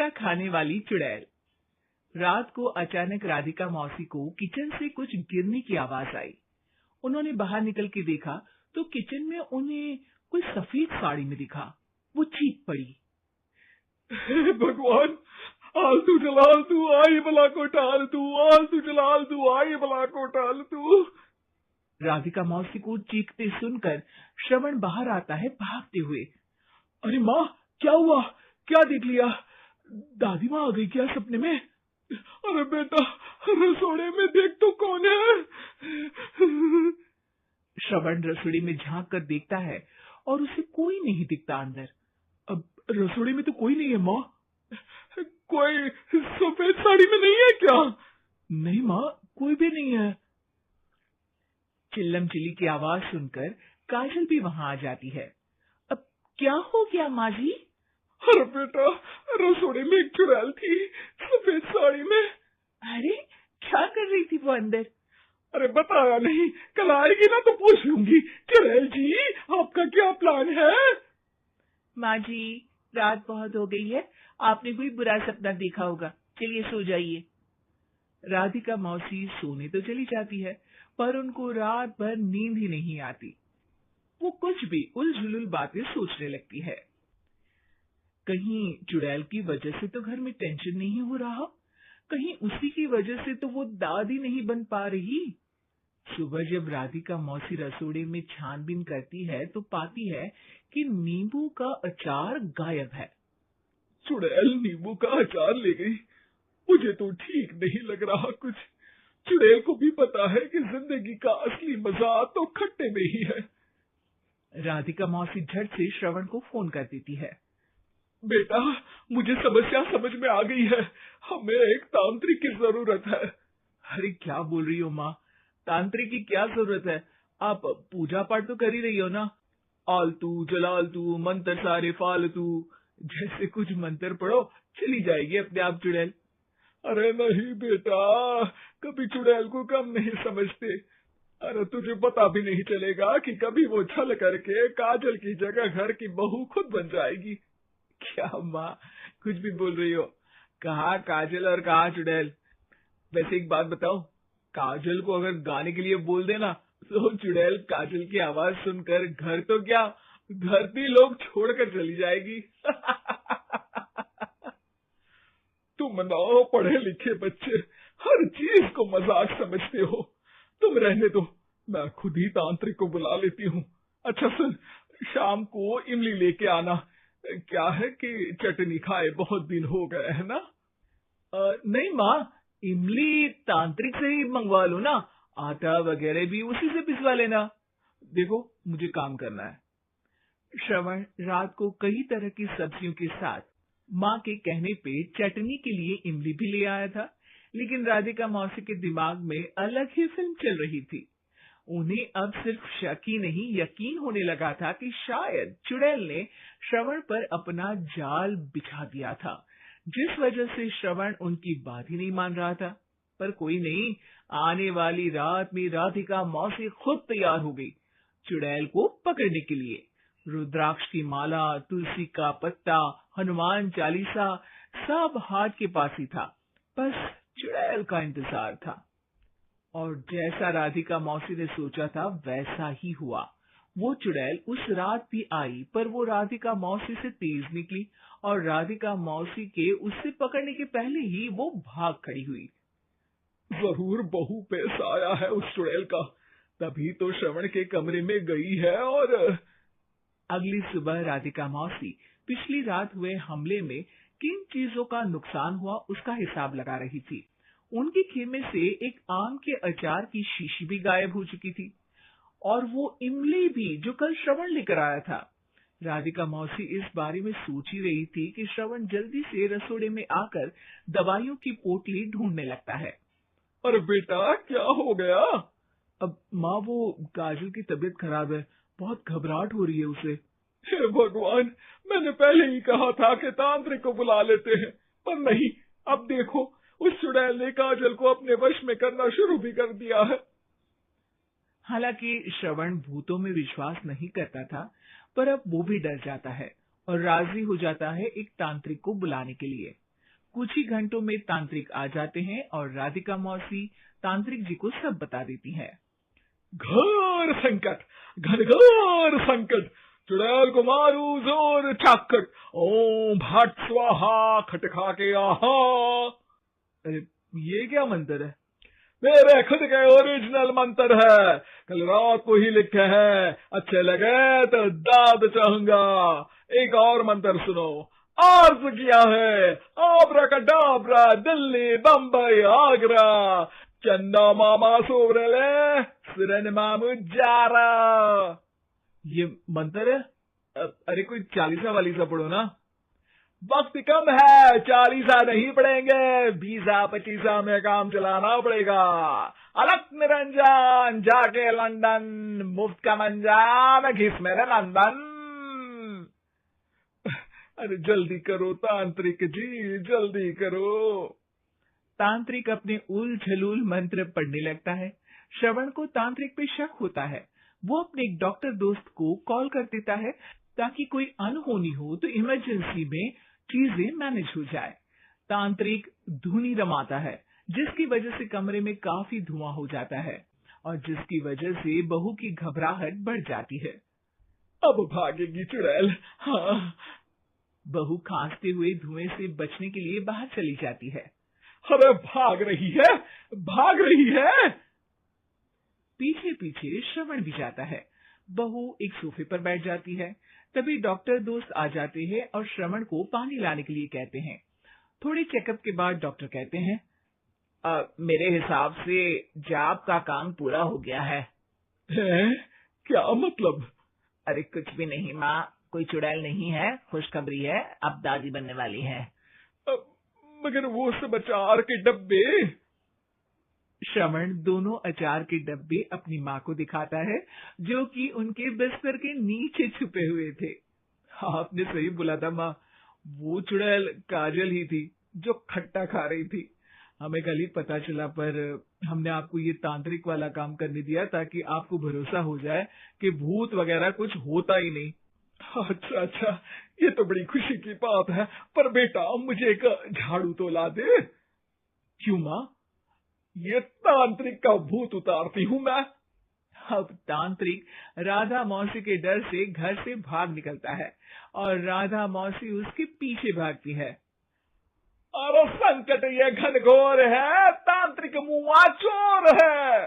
हमेशा खाने वाली चुड़ैल। रात को अचानक राधिका मौसी को किचन से कुछ गिरने की आवाज आई। उन्होंने बाहर निकल के देखा तो किचन में उन्हें कोई सफेद साड़ी में दिखा। वो चीख पड़ी, हे भगवान, आलतू जलाल तू आई बला को टाल तू, आलतू जलाल तू आई बला को टाल तू। राधिका मौसी को चीखते सुनकर श्रवण बाहर आता है भागते हुए। अरे माँ, क्या हुआ? क्या देख लिया? दादी माँ आ गई क्या सपने में? अरे बेटा, रसोड़े में देख तो कौन है? श्रवण रसोड़ी में झांक कर देखता है और उसे कोई नहीं दिखता अंदर। अब रसोड़ी में तो कोई नहीं है माँ। कोई सफेद साड़ी में नहीं है क्या? नहीं माँ, कोई भी नहीं है। चिल्लम चिल्ली की आवाज सुनकर काजल भी वहां आ जाती है। अब क्या हो गया माँ जी? अरे बेटा, रसोड़े में एक चुड़ैल थी सफेद साड़ी में। अरे क्या कर रही थी वो अंदर? अरे बताया नहीं, कल आएगी ना तो पूछ लूंगी। चुड़ैल जी, आपका क्या प्लान है? माँ जी, रात बहुत हो गई है, आपने कोई बुरा सपना देखा होगा, चलिए सो जाइए। राधिका मौसी सोने तो चली जाती है, पर उनको रात भर नींद ही नहीं आती। वो कुछ भी उलझुल बातें सोचने लगती है। कहीं चुड़ैल की वजह से तो घर में टेंशन नहीं हो रहा, कहीं उसी की वजह से तो वो दादी नहीं बन पा रही। सुबह जब राधिका मौसी रसोड़े में छानबीन करती है तो पाती है कि नींबू का अचार गायब है। चुड़ैल नींबू का अचार ले गई? मुझे तो ठीक नहीं लग रहा कुछ। चुड़ैल को भी पता है कि जिंदगी का असली मजा तो खट्टे में ही है। राधिका मौसी झट से श्रवण को फोन कर देती है। बेटा, मुझे समस्या समझ में आ गई है, हमें एक तांत्रिक की जरूरत है। अरे क्या बोल रही हो माँ, तांत्रिक की क्या जरूरत है? आप पूजा पाठ तो कर ही रही हो ना। आलतू जलालतू मंत्र सारे फालतू जैसे कुछ मंत्र पढ़ो, चली जाएगी अपने आप चुड़ैल। अरे नहीं बेटा, कभी चुड़ैल को कम नहीं समझते। अरे तुझे पता भी नहीं चलेगा कि कभी वो छल करके काजल की जगह घर की बहू खुद बन जाएगी। क्या माँ, कुछ भी बोल रही हो? कहाँ काजल और कहाँ चुड़ैल? वैसे एक बात बताओ, काजल को अगर गाने के लिए बोल देना तो चुड़ैल काजल की आवाज सुनकर घर तो क्या, धरती लोग छोड़कर चली जाएगी। तुम ना पढ़े लिखे बच्चे हर चीज को मजाक समझते हो। तुम रहने दो, मैं खुद ही तांत्रिक को बुला लेती हूँ। अच्छा सुन, शाम को इमली लेके आना। क्या है कि चटनी खाए बहुत दिन हो गए है ना? नहीं माँ, इमली तांत्रिक से ही मंगवा लो ना, आटा वगैरह भी उसी से पिसवा लेना। देखो मुझे काम करना है। श्रवण रात को कई तरह की सब्जियों के साथ माँ के कहने पे चटनी के लिए इमली भी ले आया था, लेकिन राधिका मौसी के दिमाग में अलग ही फिल्म चल रही थी। उन्हें अब सिर्फ शक ही नहीं यकीन होने लगा था कि शायद चुड़ैल ने श्रवण पर अपना जाल बिछा दिया था, जिस वजह से श्रवण उनकी बात ही नहीं मान रहा था। पर कोई नहीं, आने वाली रात में राधिका मौसी खुद तैयार हो गई चुड़ैल को पकड़ने के लिए। रुद्राक्ष की माला, तुलसी का पत्ता, हनुमान चालीसा सब हाथ के पास ही था, बस चुड़ैल का इंतजार था। और जैसा राधिका मौसी ने सोचा था वैसा ही हुआ। वो चुड़ैल उस रात भी आई, पर वो राधिका मौसी से तेज निकली और राधिका मौसी के उससे पकड़ने के पहले ही वो भाग खड़ी हुई। जरूर बहू पे साया है उस चुड़ैल का, तभी तो श्रवण के कमरे में गई है। और अगली सुबह राधिका मौसी पिछली रात हुए हमले में किन चीजों का नुकसान हुआ उसका हिसाब लगा रही थी। उनके खेमे से एक आम के अचार की शीशी भी गायब हो चुकी थी, और वो इमली भी जो कल श्रवण लेकर आया था। राधिका मौसी इस बारे में सोच ही रही थी कि श्रवण जल्दी से रसोड़े में आकर दवाइयों की पोटली ढूंढने लगता है। अरे बेटा, क्या हो गया? अब माँ, वो काजल की तबीयत खराब है, बहुत घबराहट हो रही है उसे। हे भगवान, मैंने पहले ही कहा था कि तांत्रिक को बुला लेते हैं, पर नहीं। अब देखो, उस चुड़ैल ने काजल को अपने वश में करना शुरू भी कर दिया है। हालांकि श्रवण भूतों में विश्वास नहीं करता था, पर अब वो भी डर जाता है और राजी हो जाता है एक तांत्रिक को बुलाने के लिए। कुछ ही घंटों में तांत्रिक आ जाते हैं और राधिका मौसी तांत्रिक जी को सब बता देती है। घोर संकट, घनघोर संकट, चुड़ैल को मारू जोर चाकट, ओम भट स्वाहा खटखा के आहा। अरे ये क्या मंत्र है? मेरे खुद के ओरिजिनल मंत्र है, कल रात को ही लिखे हैं, अच्छे लगे तो दाद चाहूंगा। एक और मंत्र सुनो, अर्ज किया है आब्राकडाब्रा, दिल्ली बम्बई आगरा, चंदा मामा सोवरले सुरन मामू जारा। ये मंत्र है? अरे कोई 40 वाली सा पढ़ो ना। वक्त कम है, 40 नहीं पड़ेंगे, 20-25 में काम चलाना पड़ेगा। अलग निरंजन जाके लंदन, मुफ्त का मंजान घिस मेरे लंदन। अरे जल्दी करो तांत्रिक जी, जल्दी करो। तांत्रिक अपने उल झलूल मंत्र पढ़ने लगता है। श्रवण को तांत्रिक पे शक होता है। वो अपने एक डॉक्टर दोस्त को कॉल कर देता है ताकि कोई अनहोनी हो तो इमरजेंसी में चीजें मैनेज हो जाए। तांत्रिक धुनी रमाता है, जिसकी वजह से कमरे में काफी धुआं हो जाता है और जिसकी वजह से बहू की घबराहट बढ़ जाती है। अब भागेगी चुड़ैल। हाँ। बहू खांसते हुए धुएं से बचने के लिए बाहर चली जाती है। अरे भाग रही है, भाग रही है। पीछे पीछे श्रवण भी जाता है। बहू एक सोफे पर बैठ जाती है। तभी डॉक्टर दोस्त आ जाते हैं और श्रवण को पानी लाने के लिए कहते हैं। थोड़ी चेकअप के बाद डॉक्टर कहते हैं, मेरे हिसाब से जाप का काम पूरा हो गया है। क्या मतलब? अरे कुछ भी नहीं माँ, कोई चुड़ैल नहीं है, खुशखबरी है, अब दादी बनने वाली है। मगर वो सब अचार के डब्बे। श्रवण दोनों अचार के डब्बे अपनी माँ को दिखाता है, जो कि उनके बिस्तर के नीचे छुपे हुए थे। आपने सही बोला था माँ, वो चुड़ैल काजल ही थी जो खट्टा खा रही थी। हमें कल ही पता चला, पर हमने आपको ये तांत्रिक वाला काम करने दिया ताकि आपको भरोसा हो जाए कि भूत वगैरह कुछ होता ही नहीं। अच्छा अच्छा, ये तो बड़ी खुशी की बात है। पर बेटा मुझे एक झाड़ू तो ला दे। क्यों माँ? ये तांत्रिक का भूत उतारती हूँ मैं। अब तांत्रिक राधा मौसी के डर से घर से भाग निकलता है और राधा मौसी उसके पीछे भागती है। अरे संकट ये घनघोर है, तांत्रिक मुआ चोर है।